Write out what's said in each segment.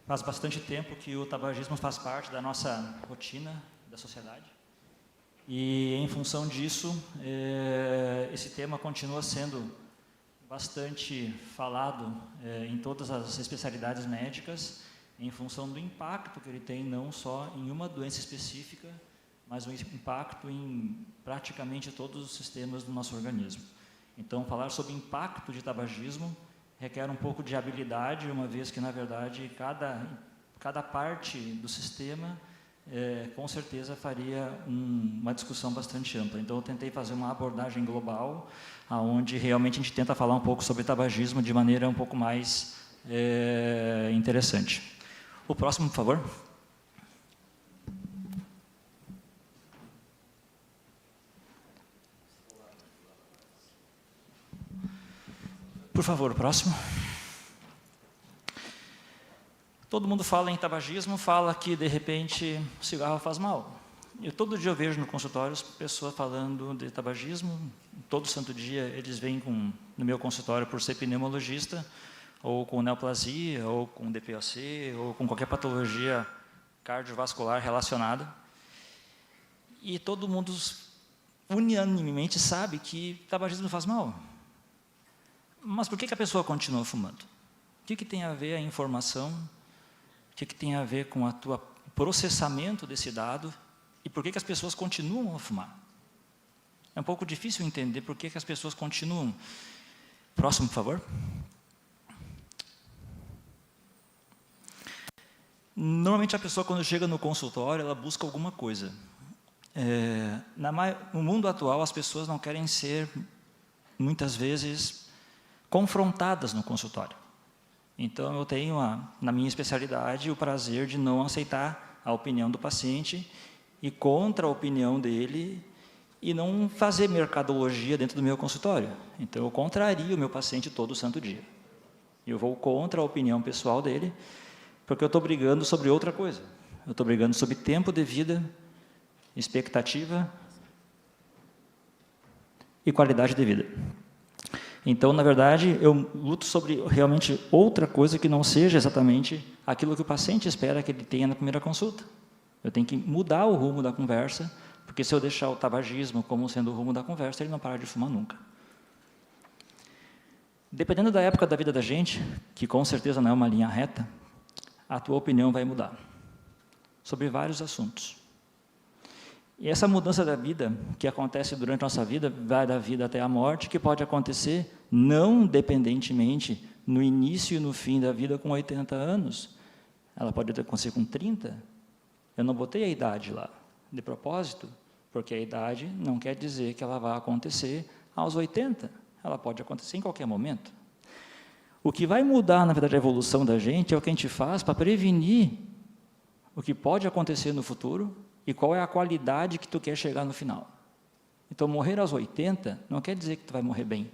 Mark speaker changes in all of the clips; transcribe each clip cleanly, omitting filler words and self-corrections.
Speaker 1: Faz bastante tempo que o tabagismo faz parte da nossa rotina, da sociedade. E, em função disso, esse tema continua sendo bastante falado em todas as especialidades médicas, em função do impacto que ele tem não só em uma doença específica, mas um impacto em praticamente todos os sistemas do nosso organismo. Então, falar sobre impacto de tabagismo requer um pouco de habilidade, uma vez que, na verdade, cada parte do sistema, com certeza, faria uma discussão bastante ampla. Então, eu tentei fazer uma abordagem global, onde realmente a gente tenta falar um pouco sobre tabagismo de maneira um pouco mais interessante. O próximo, por favor. Por favor, o próximo. Todo mundo fala em tabagismo, fala que, de repente, o cigarro faz mal. Todo dia eu vejo no consultório pessoas falando de tabagismo. Todo santo dia eles vêm no meu consultório por ser pneumologista, ou com neoplasia, ou com DPOC, ou com qualquer patologia cardiovascular relacionada. E todo mundo unanimemente sabe que tabagismo faz mal. Mas por que a pessoa continua fumando? O que tem a ver a informação? O que tem a ver com o processamento desse dado? E por que as pessoas continuam a fumar? É um pouco difícil entender por que as pessoas continuam. Próximo, por favor. Normalmente a pessoa, quando chega no consultório, ela busca alguma coisa. No mundo atual, as pessoas não querem ser, muitas vezes, confrontadas no consultório. Então, eu tenho, na minha especialidade, o prazer de não aceitar a opinião do paciente e contra a opinião dele e não fazer mercadologia dentro do meu consultório. Então, eu contrario o meu paciente todo santo dia. Eu vou contra a opinião pessoal dele, porque eu estou brigando sobre outra coisa. Eu estou brigando sobre tempo de vida, expectativa e qualidade de vida. Então, na verdade, eu luto sobre realmente outra coisa que não seja exatamente aquilo que o paciente espera que ele tenha na primeira consulta. Eu tenho que mudar o rumo da conversa, porque se eu deixar o tabagismo como sendo o rumo da conversa, ele não para de fumar nunca. Dependendo da época da vida da gente, que com certeza não é uma linha reta, a tua opinião vai mudar sobre vários assuntos. E essa mudança da vida, que acontece durante a nossa vida, vai da vida até a morte, que pode acontecer não dependentemente no início e no fim da vida com 80 anos. Ela pode acontecer com 30. Eu não botei a idade lá, de propósito, porque a idade não quer dizer que ela vai acontecer aos 80. Ela pode acontecer em qualquer momento. O que vai mudar, na verdade, a evolução da gente é o que a gente faz para prevenir o que pode acontecer no futuro e qual é a qualidade que tu quer chegar no final. Então, morrer aos 80 não quer dizer que tu vai morrer bem.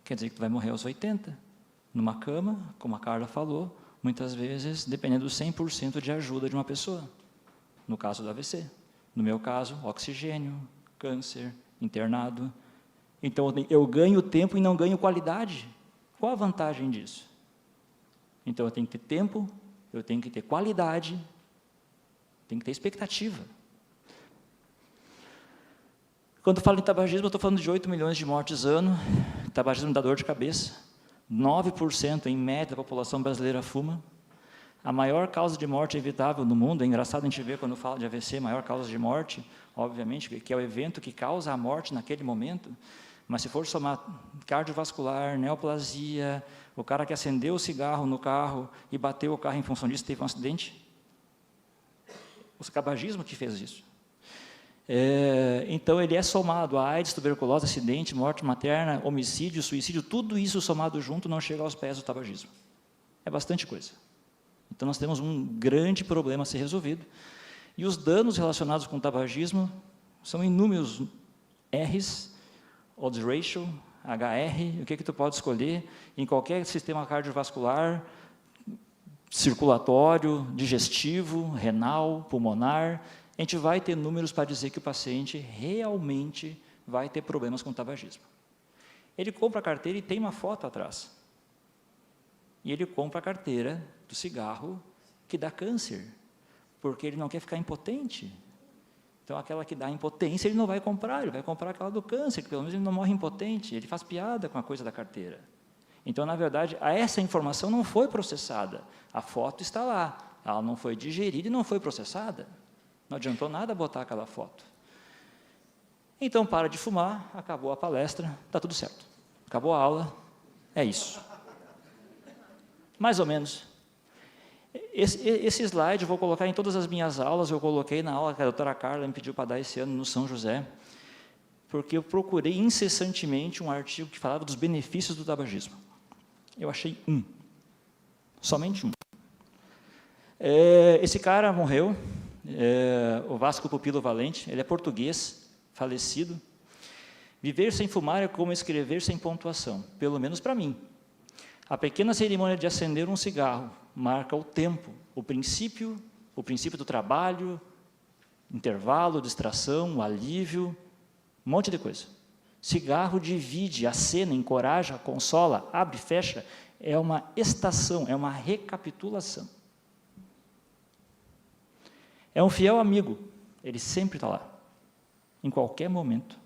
Speaker 1: Quer dizer que tu vai morrer aos 80, numa cama, como a Carla falou, muitas vezes dependendo do 100% de ajuda de uma pessoa. No caso do AVC. No meu caso, oxigênio, câncer, internado. Então, eu ganho tempo e não ganho qualidade. Qual a vantagem disso? Então, eu tenho que ter tempo, eu tenho que ter qualidade, tem que ter expectativa. Quando eu falo em tabagismo, eu estou falando de 8 milhões de mortes ano. Tabagismo dá dor de cabeça. 9% em média da população brasileira fuma. A maior causa de morte evitável no mundo, é engraçado a gente ver quando fala de AVC, maior causa de morte, obviamente, que é o evento que causa a morte naquele momento, mas se for somar cardiovascular, neoplasia, o cara que acendeu o cigarro no carro e bateu o carro em função disso, teve um acidente, o tabagismo que fez isso. Então, ele é somado a AIDS, tuberculose, acidente, morte materna, homicídio, suicídio, tudo isso somado junto não chega aos pés do tabagismo. É bastante coisa. Então, nós temos um grande problema a ser resolvido. E os danos relacionados com o tabagismo são inúmeros R's, odds ratio, HR, o que tu pode escolher, em qualquer sistema cardiovascular, circulatório, digestivo, renal, pulmonar, a gente vai ter números para dizer que o paciente realmente vai ter problemas com o tabagismo. Ele compra a carteira e tem uma foto atrás. E ele compra a carteira do cigarro que dá câncer, porque ele não quer ficar impotente. Então, aquela que dá impotência, ele não vai comprar, ele vai comprar aquela do câncer, que pelo menos ele não morre impotente, ele faz piada com a coisa da carteira. Então, na verdade, essa informação não foi processada. A foto está lá, ela não foi digerida e não foi processada. Não adiantou nada botar aquela foto. Então, para de fumar, acabou a palestra, está tudo certo. Acabou a aula, é isso. Mais ou menos. Esse slide eu vou colocar em todas as minhas aulas, eu coloquei na aula que a doutora Carla me pediu para dar esse ano no São José, porque eu procurei incessantemente um artigo que falava dos benefícios do tabagismo. Eu achei somente um. Esse cara morreu, o Vasco Pupilo Valente, ele é português, falecido. Viver sem fumar é como escrever sem pontuação, pelo menos para mim. A pequena cerimônia de acender um cigarro marca o tempo, o princípio do trabalho, intervalo, distração, o alívio, um monte de coisa. Cigarro divide, acena, encoraja, consola, abre, fecha, é uma estação, é uma recapitulação. É um fiel amigo, ele sempre está lá, em qualquer momento.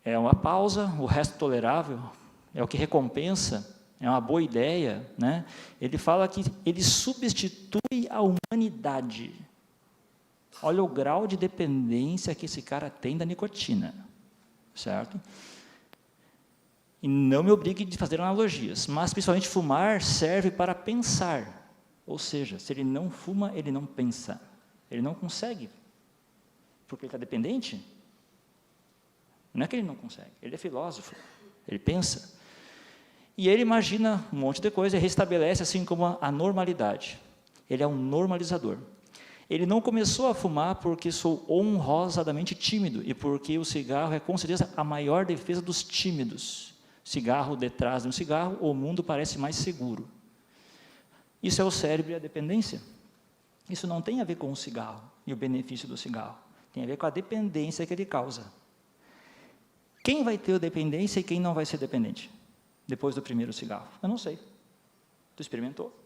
Speaker 1: É uma pausa, o resto tolerável, é o que recompensa, é uma boa ideia, né? Ele fala que ele substitui a humanidade. Olha o grau de dependência que esse cara tem da nicotina, certo? E não me obrigue a fazer analogias, mas principalmente fumar serve para pensar. Ou seja, se ele não fuma, ele não pensa. Ele não consegue, porque ele está dependente. Não é que ele não consegue, ele é filósofo, ele pensa. E ele imagina um monte de coisa e restabelece assim como a normalidade. Ele é um normalizador. Ele não começou a fumar porque sou honrosadamente tímido e porque o cigarro é com certeza a maior defesa dos tímidos. Cigarro detrás de um cigarro, o mundo parece mais seguro. Isso é o cérebro e a dependência. Isso não tem a ver com o cigarro e o benefício do cigarro. Tem a ver com a dependência que ele causa. Quem vai ter dependência e quem não vai ser dependente? Depois do primeiro cigarro? Eu não sei. Tu experimentou?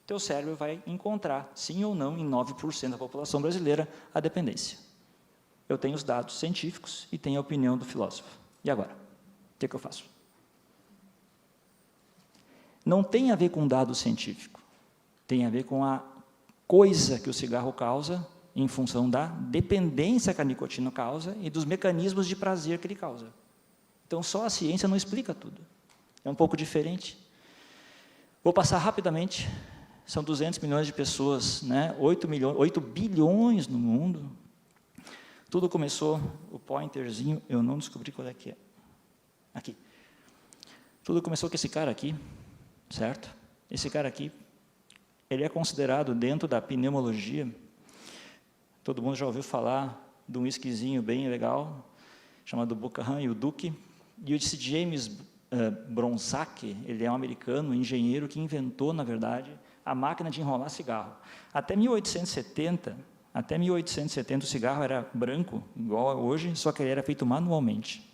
Speaker 1: Teu cérebro vai encontrar, sim ou não, em 9% da população brasileira, a dependência. Eu tenho os dados científicos e tenho a opinião do filósofo. E agora? O que eu faço? Não tem a ver com dado científico. Tem a ver com a coisa que o cigarro causa em função da dependência que a nicotina causa e dos mecanismos de prazer que ele causa. Então, só a ciência não explica tudo. É um pouco diferente. Vou passar rapidamente. São 200 milhões de pessoas, né? 8 bilhões no mundo. Tudo começou, o pointerzinho, eu não descobri qual é que é. Aqui. Tudo começou com esse cara aqui, certo? Esse cara aqui, ele é considerado dentro da pneumologia, todo mundo já ouviu falar de um whiskyzinho bem legal, chamado Buchanan e o Duke, e esse James Bronsack, ele é um americano, um engenheiro que inventou, na verdade, a máquina de enrolar cigarro. Até 1870 o cigarro era branco, igual a hoje, só que ele era feito manualmente.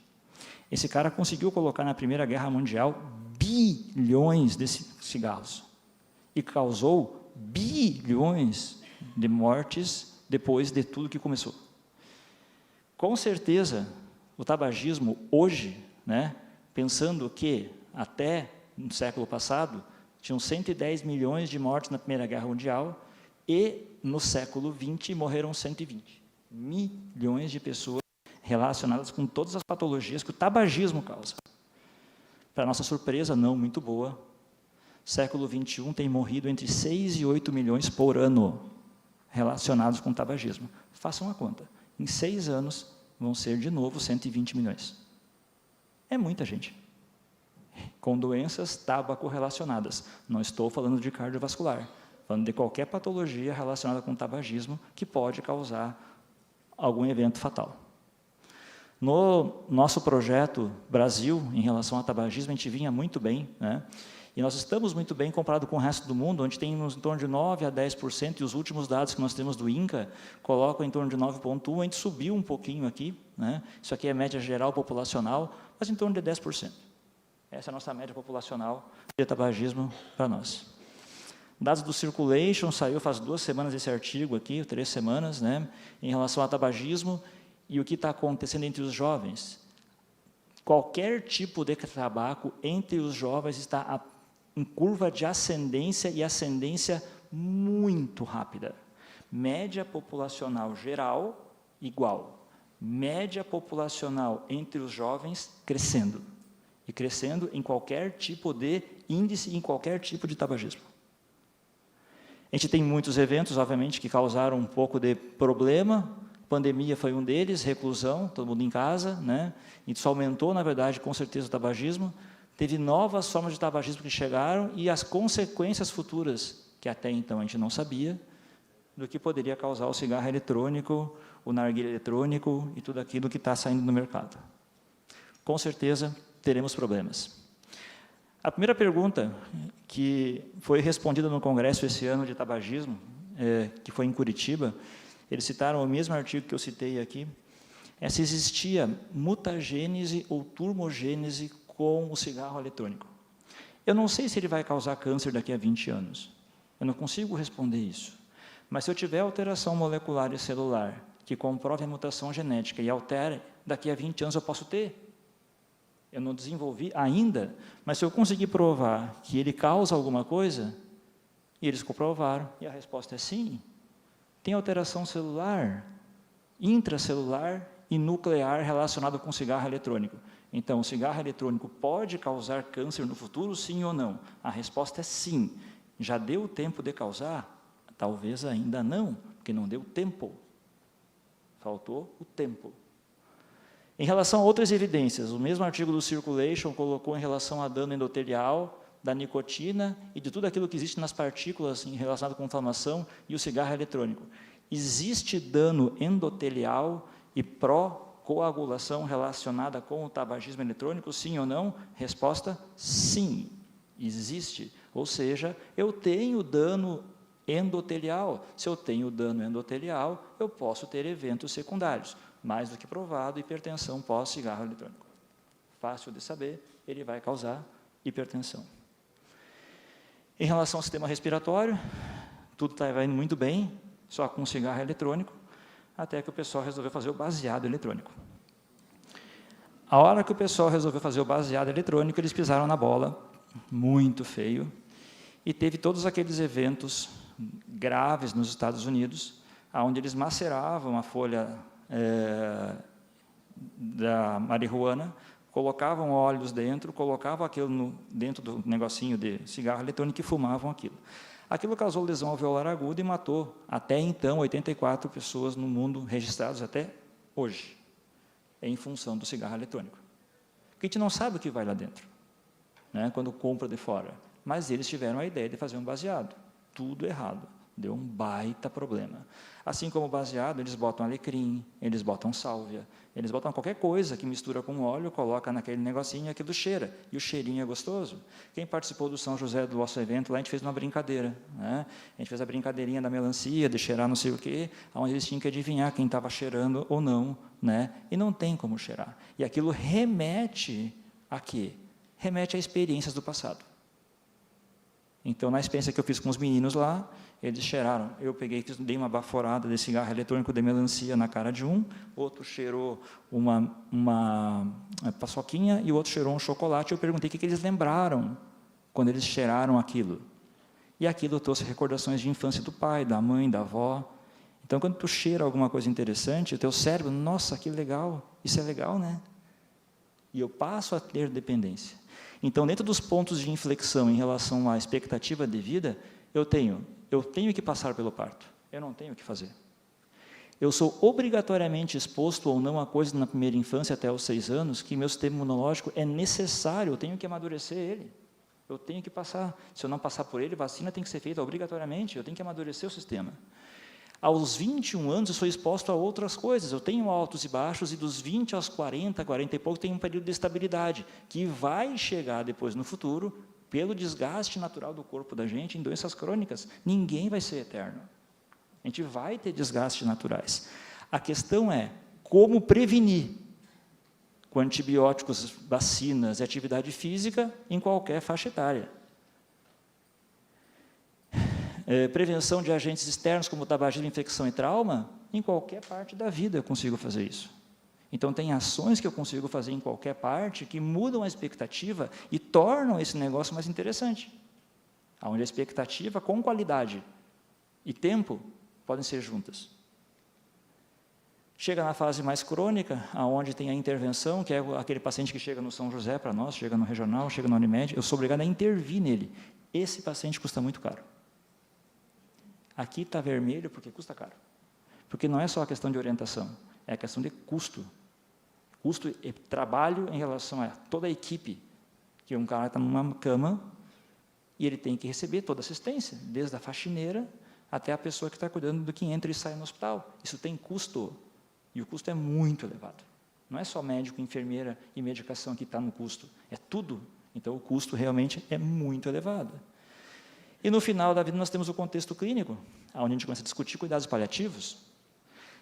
Speaker 1: Esse cara conseguiu colocar na Primeira Guerra Mundial bilhões de cigarros e causou bilhões de mortes depois de tudo que começou. Com certeza, o tabagismo hoje, né, pensando que até no século passado tinham 110 milhões de mortes na Primeira Guerra Mundial e no século XX morreram 120 milhões de pessoas relacionadas com todas as patologias que o tabagismo causa. Para nossa surpresa, não muito boa, século XXI tem morrido entre 6 e 8 milhões por ano relacionados com o tabagismo. Façam a conta. Em 6 anos, vão ser de novo 120 milhões. É muita gente. Com doenças tabaco-relacionadas. Não estou falando de cardiovascular. Falando de qualquer patologia relacionada com o tabagismo que pode causar algum evento fatal. No nosso projeto Brasil, em relação ao tabagismo, a gente vinha muito bem, né? E nós estamos muito bem comparado com o resto do mundo, onde tem em torno de 9% a 10%, e os últimos dados que nós temos do INCA colocam em torno de 9,1%, a gente subiu um pouquinho aqui, né? Isso aqui é a média geral populacional, mas em torno de 10%. Essa é a nossa média populacional de tabagismo para nós. Dados do Circulation, saiu faz 2 semanas esse artigo aqui, 3 semanas, né, em relação ao tabagismo e o que está acontecendo entre os jovens. Qualquer tipo de tabaco entre os jovens está em curva de ascendência e ascendência muito rápida. Média populacional geral, igual. Média populacional entre os jovens, crescendo. E crescendo em qualquer tipo de índice, em qualquer tipo de tabagismo. A gente tem muitos eventos, obviamente, que causaram um pouco de problema. Pandemia foi um deles, reclusão, todo mundo em casa, né? Isso aumentou, na verdade, com certeza, o tabagismo. Teve novas formas de tabagismo que chegaram e as consequências futuras, que até então a gente não sabia, do que poderia causar o cigarro eletrônico, o narguilé eletrônico e tudo aquilo que está saindo no mercado. Com certeza, teremos problemas. A primeira pergunta que foi respondida no congresso esse ano de tabagismo, que foi em Curitiba, eles citaram o mesmo artigo que eu citei aqui, é se existia mutagênese ou turmogênese com o cigarro eletrônico. Eu não sei se ele vai causar câncer daqui a 20 anos. Eu não consigo responder isso. Mas se eu tiver alteração molecular e celular que comprove a mutação genética e altere, daqui a 20 anos eu posso ter. Eu não desenvolvi ainda, mas se eu conseguir provar que ele causa alguma coisa, e eles comprovaram, e a resposta é sim. Tem alteração celular, intracelular e nuclear relacionada com cigarro eletrônico. Então, o cigarro eletrônico pode causar câncer no futuro, sim ou não? A resposta é sim. Já deu tempo de causar? Talvez ainda não, porque não deu tempo. Faltou o tempo. Em relação a outras evidências, o mesmo artigo do Circulation colocou em relação a dano endotelial, da nicotina e de tudo aquilo que existe nas partículas relacionado com inflamação e o cigarro eletrônico. Existe dano endotelial e pró-coagulação relacionada com o tabagismo eletrônico, sim ou não? Resposta, sim, existe. Ou seja, eu tenho dano endotelial. Se eu tenho dano endotelial, eu posso ter eventos secundários. Mais do que provado, hipertensão pós-cigarro eletrônico. Fácil de saber, ele vai causar hipertensão. Em relação ao sistema respiratório, tudo estava indo muito bem, só com cigarro eletrônico, até que o pessoal resolveu fazer o baseado eletrônico. A hora que o pessoal resolveu fazer o baseado eletrônico, eles pisaram na bola, muito feio, e teve todos aqueles eventos graves nos Estados Unidos, onde eles maceravam a folha da marihuana, colocavam óleos dentro, colocavam aquilo dentro do negocinho de cigarro eletrônico e fumavam aquilo. Aquilo causou lesão alveolar aguda e matou, até então, 84 pessoas no mundo registradas até hoje, em função do cigarro eletrônico. Porque a gente não sabe o que vai lá dentro, né, quando compra de fora. Mas eles tiveram a ideia de fazer um baseado. Tudo errado. Deu um baita problema. Assim como o baseado, eles botam alecrim, eles botam sálvia, eles botam qualquer coisa que mistura com óleo, coloca naquele negocinho e aquilo cheira. E o cheirinho é gostoso. Quem participou do São José, do nosso evento, lá a gente fez uma brincadeira. Né? A gente fez a brincadeirinha da melancia, de cheirar não sei o quê, onde eles tinham que adivinhar quem estava cheirando ou não. Né? E não tem como cheirar. E aquilo remete a quê? Remete a experiências do passado. Então, na experiência que eu fiz com os meninos lá, eles cheiraram. Eu peguei, dei uma baforada de cigarro eletrônico de melancia na cara de um, outro cheirou uma paçoquinha e o outro cheirou um chocolate. Eu perguntei o que eles lembraram quando eles cheiraram aquilo. E aquilo trouxe recordações de infância do pai, da mãe, da avó. Então, quando tu cheira alguma coisa interessante, o teu cérebro, nossa, que legal, isso é legal, né? E eu passo a ter dependência. Então, dentro dos pontos de inflexão em relação à expectativa de vida, eu tenho que passar pelo parto, eu não tenho o que fazer. Eu sou obrigatoriamente exposto ou não a coisas na primeira infância até os 6 anos, que meu sistema imunológico é necessário, eu tenho que amadurecer ele. Eu tenho que passar. Se eu não passar por ele, vacina tem que ser feita obrigatoriamente, eu tenho que amadurecer o sistema. Aos 21 anos, eu sou exposto a outras coisas. Eu tenho altos e baixos, e dos 20 aos 40, 40 e pouco, tem um período de estabilidade, que vai chegar depois no futuro, pelo desgaste natural do corpo da gente, em doenças crônicas. Ninguém vai ser eterno. A gente vai ter desgastes naturais. A questão é como prevenir. com antibióticos, vacinas e atividade física em qualquer faixa etária. Prevenção de agentes externos como tabagismo, infecção e trauma, em qualquer parte da vida eu consigo fazer isso. Então, tem ações que eu consigo fazer em qualquer parte que mudam a expectativa e tornam esse negócio mais interessante. Onde a expectativa com qualidade e tempo podem ser juntas. Chega na fase mais crônica, onde tem a intervenção, que é aquele paciente que chega no São José para nós, chega no regional, chega no Unimed, eu sou obrigado a intervir nele. Esse paciente custa muito caro. Aqui está vermelho porque custa caro. Porque não é só a questão de orientação, é a questão de custo. Custo e trabalho em relação a toda a equipe, que um cara está numa cama e ele tem que receber toda a assistência, desde a faxineira até a pessoa que está cuidando do que entra e sai no hospital. Isso tem custo, e o custo é muito elevado. Não é só médico, enfermeira e medicação que está no custo, é tudo. Então, o custo realmente é muito elevado. E no final da vida nós temos o contexto clínico, onde a gente começa a discutir cuidados paliativos,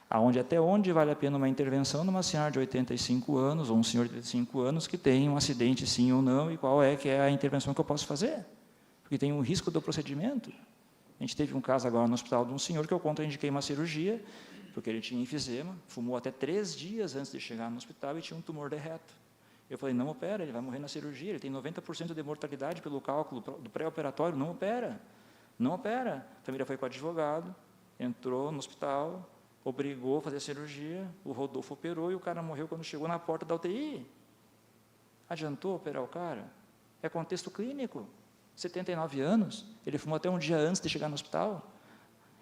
Speaker 1: aonde até onde vale a pena uma intervenção numa senhora de 85 anos, ou um senhor de 85 anos, que tem um acidente sim ou não, e qual é que é a intervenção que eu posso fazer. Porque tem um risco do procedimento. A gente teve um caso agora no hospital de um senhor que eu contraindiquei uma cirurgia, porque ele tinha enfisema, fumou até 3 dias antes de chegar no hospital e tinha um tumor de reto. Eu falei, não opera, ele vai morrer na cirurgia, ele tem 90% de mortalidade pelo cálculo do pré-operatório, não opera. Não opera. A família foi com o advogado, entrou no hospital, obrigou a fazer a cirurgia, o Rodolfo operou e o cara morreu quando chegou na porta da UTI. Adiantou operar o cara? É contexto clínico. 79 anos, ele fumou até um dia antes de chegar no hospital.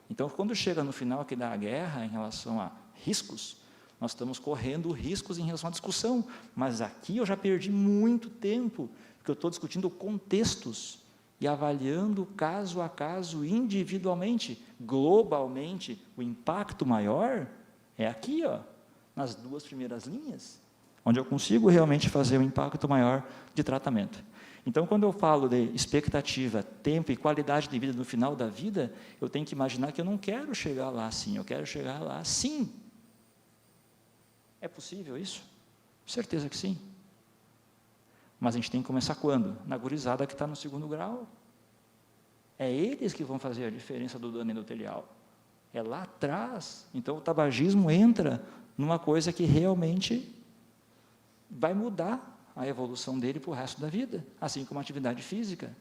Speaker 1: Então, quando chega no final aqui da guerra, em relação a riscos, nós estamos correndo riscos em relação à discussão, mas aqui eu já perdi muito tempo, porque eu estou discutindo contextos e avaliando caso a caso, individualmente, globalmente, o impacto maior é aqui, ó, nas 2 primeiras linhas, onde eu consigo realmente fazer o impacto maior de tratamento. Então, quando eu falo de expectativa, tempo e qualidade de vida no final da vida, eu tenho que imaginar que eu não quero chegar lá assim, eu quero chegar lá assim. É possível isso? Certeza que sim. Mas a gente tem que começar quando? Na gurizada que está no 2º grau. É eles que vão fazer a diferença do dano endotelial. É lá atrás. Então, o tabagismo entra numa coisa que realmente vai mudar a evolução dele para o resto da vida, assim como a atividade física.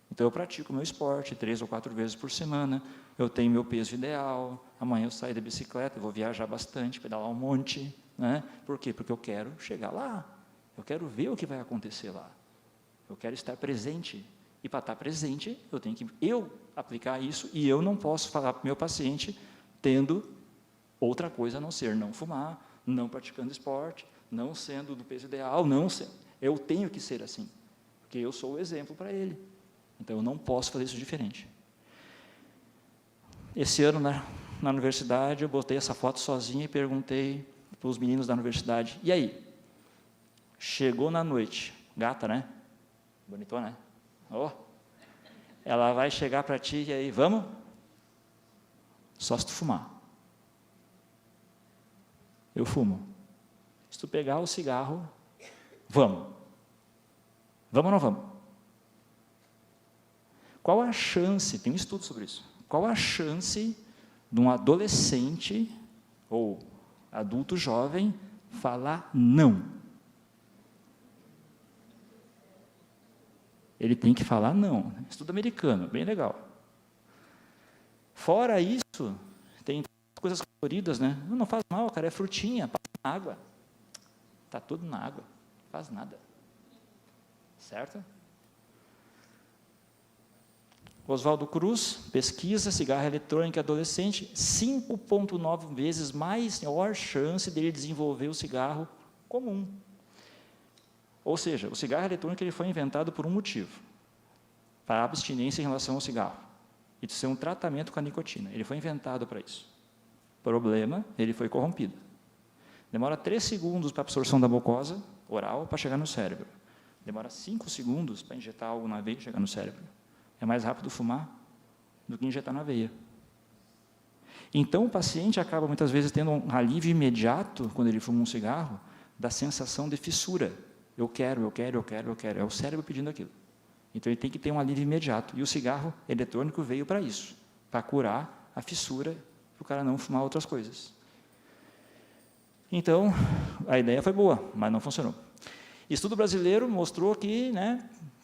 Speaker 1: Então, eu pratico meu esporte 3 ou 4 vezes por semana, eu tenho meu peso ideal, amanhã eu saio da bicicleta, eu vou viajar bastante, pedalar um monte. Né? Por quê? Porque eu quero chegar lá, eu quero ver o que vai acontecer lá, eu quero estar presente, e para estar presente, eu tenho que aplicar isso, e eu não posso falar para o meu paciente tendo outra coisa a não ser não fumar, não praticando esporte, não sendo do peso ideal, eu tenho que ser assim, porque eu sou o exemplo para ele, então eu não posso fazer isso diferente. Esse ano, na universidade, eu botei essa foto sozinha e perguntei para os meninos da universidade, e aí? Chegou na noite, gata, né? Bonitona, né? Oh, ela vai chegar para ti, e aí, vamos? Só se tu fumar. Eu fumo. Se tu pegar o cigarro, vamos. Vamos ou não vamos? Qual a chance, tem um estudo sobre isso, qual a chance de um adolescente ou adulto jovem falar não? Ele tem que falar não. Estudo americano, bem legal. Fora isso, tem coisas coloridas, né? Não faz mal, cara, é frutinha, passa na água. Está tudo na água, não faz nada. Certo? Oswaldo Cruz, pesquisa, cigarro eletrônico adolescente, 5,9 vezes maior chance dele desenvolver o cigarro comum. Ou seja, o cigarro eletrônico ele foi inventado por um motivo, para a abstinência em relação ao cigarro, e de ser um tratamento com a nicotina. Ele foi inventado para isso. Problema, ele foi corrompido. Demora 3 segundos para a absorção da mucosa oral para chegar no cérebro. Demora 5 segundos para injetar algo na veia e chegar no cérebro. É mais rápido fumar do que injetar na veia. Então, o paciente acaba, muitas vezes, tendo um alívio imediato quando ele fuma um cigarro, da sensação de fissura. Eu quero, eu quero, eu quero, eu quero. É o cérebro pedindo aquilo. Então, ele tem que ter um alívio imediato. E o cigarro eletrônico veio para isso, para curar a fissura, para o cara não fumar outras coisas. Então, a ideia foi boa, mas não funcionou. Estudo brasileiro mostrou que,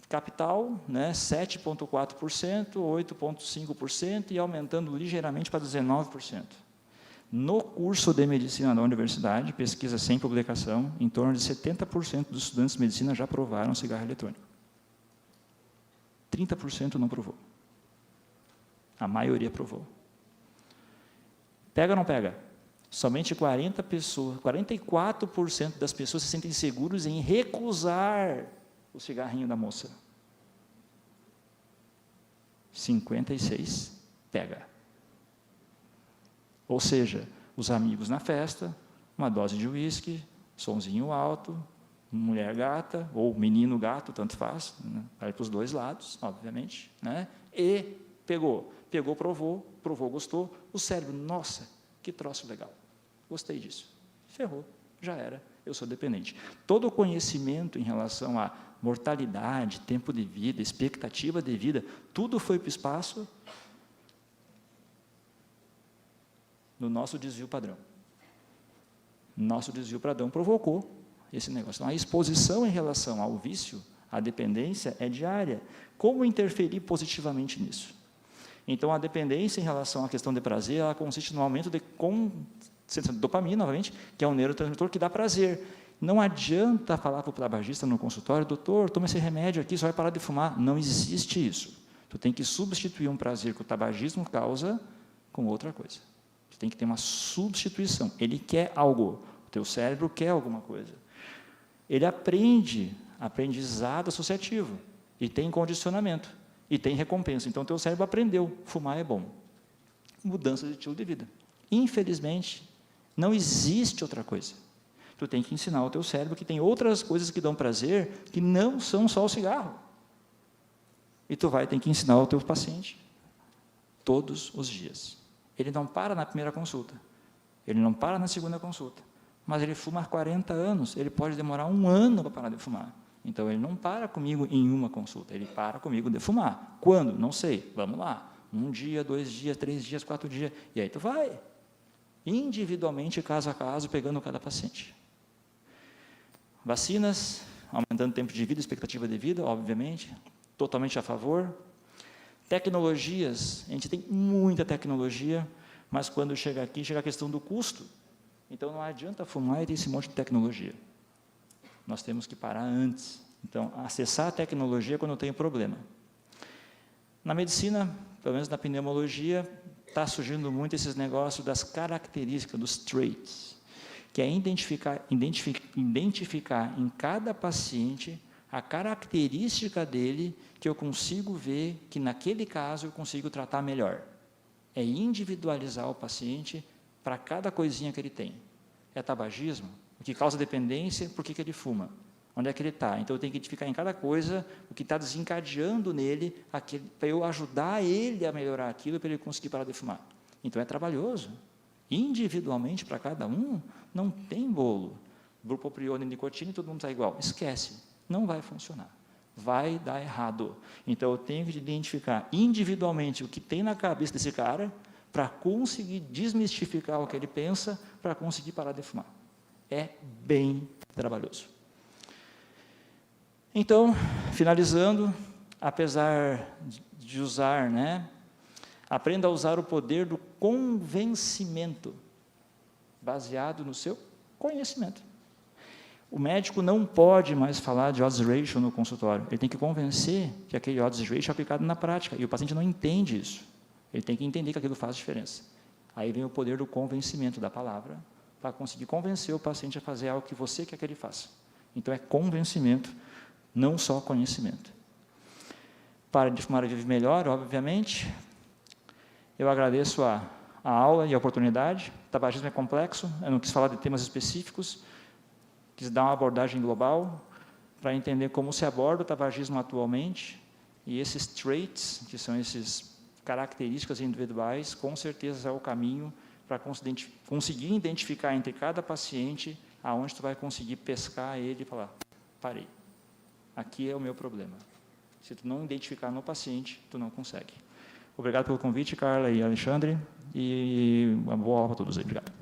Speaker 1: capital, 7,4%, 8,5% e aumentando ligeiramente para 19%. No curso de medicina da universidade, pesquisa sem publicação, em torno de 70% dos estudantes de medicina já provaram cigarro eletrônico. 30% não provou. A maioria provou. Pega ou não pega? Somente 44% das pessoas se sentem seguros em recusar o cigarrinho da moça. 56% pega. Ou seja, os amigos na festa, uma dose de uísque, sonzinho alto, mulher gata, ou menino gato, tanto faz, vai para os dois lados, obviamente, e pegou, provou, gostou, o cérebro, nossa, que troço legal, gostei disso, ferrou, já era, eu sou dependente. Todo o conhecimento em relação à mortalidade, tempo de vida, expectativa de vida, tudo foi para o espaço, no nosso desvio padrão. Nosso desvio padrão provocou esse negócio. Então, a exposição em relação ao vício, à dependência, é diária. Como interferir positivamente nisso? Então, a dependência em relação à questão de prazer, ela consiste no aumento de dopamina, novamente, que é um neurotransmissor que dá prazer. Não adianta falar para o tabagista no consultório, doutor, toma esse remédio aqui, você vai parar de fumar. Não existe isso. Tu tem que substituir um prazer que o tabagismo causa com outra coisa. Tem que ter uma substituição. Ele quer algo, o teu cérebro quer alguma coisa. Ele aprende, aprendizado associativo, e tem condicionamento, e tem recompensa. Então, o teu cérebro aprendeu, fumar é bom. Mudança de estilo de vida. Infelizmente, não existe outra coisa. Tu tem que ensinar o teu cérebro que tem outras coisas que dão prazer, que não são só o cigarro. E tu vai ter que ensinar o teu paciente todos os dias. Ele não para na primeira consulta, ele não para na segunda consulta, mas ele fuma há 40 anos, ele pode demorar 1 ano para parar de fumar. Então, ele não para comigo em uma consulta, ele para comigo de fumar. Quando? Não sei, vamos lá. 1 dia, 2 dias, 3 dias, 4 dias, e aí tu vai, individualmente, caso a caso, pegando cada paciente. Vacinas, aumentando o tempo de vida, expectativa de vida, obviamente, totalmente a favor. Tecnologias, a gente tem muita tecnologia, mas quando chega aqui, chega a questão do custo. Então, não adianta fumar e ter esse monte de tecnologia. Nós temos que parar antes. Então, acessar a tecnologia quando tem problema. Na medicina, pelo menos na pneumologia, está surgindo muito esses negócios das características, dos traits, que é identificar em cada paciente a característica dele que eu consigo ver que, naquele caso, eu consigo tratar melhor. É individualizar o paciente para cada coisinha que ele tem. É tabagismo? O que causa dependência, por que ele fuma? Onde é que ele está? Então, eu tenho que identificar em cada coisa o que está desencadeando nele, para eu ajudar ele a melhorar aquilo, para ele conseguir parar de fumar. Então, é trabalhoso. Individualmente, para cada um, não tem bolo. Bupropiona e nicotina, todo mundo está igual. Esquece. Não vai funcionar, vai dar errado. Então, eu tenho que identificar individualmente o que tem na cabeça desse cara para conseguir desmistificar o que ele pensa, para conseguir parar de fumar. É bem trabalhoso. Então, finalizando, apesar de usar, aprenda a usar o poder do convencimento, baseado no seu conhecimento. O médico não pode mais falar de odds ratio no consultório. Ele tem que convencer que aquele odds ratio é aplicado na prática. E o paciente não entende isso. Ele tem que entender que aquilo faz diferença. Aí vem o poder do convencimento da palavra, para conseguir convencer o paciente a fazer algo que você quer que ele faça. Então, é convencimento, não só conhecimento. Para de fumar e viver melhor, obviamente. Eu agradeço a aula e a oportunidade. O tabagismo é complexo, eu não quis falar de temas específicos, quis dar uma abordagem global para entender como se aborda o tabagismo atualmente e esses traits, que são essas características individuais, com certeza é o caminho para conseguir identificar entre cada paciente aonde tu vai conseguir pescar ele e falar, parei, aqui é o meu problema. Se tu não identificar no paciente, tu não consegue. Obrigado pelo convite, Carla e Alexandre, e uma boa aula para todos aí. Obrigado.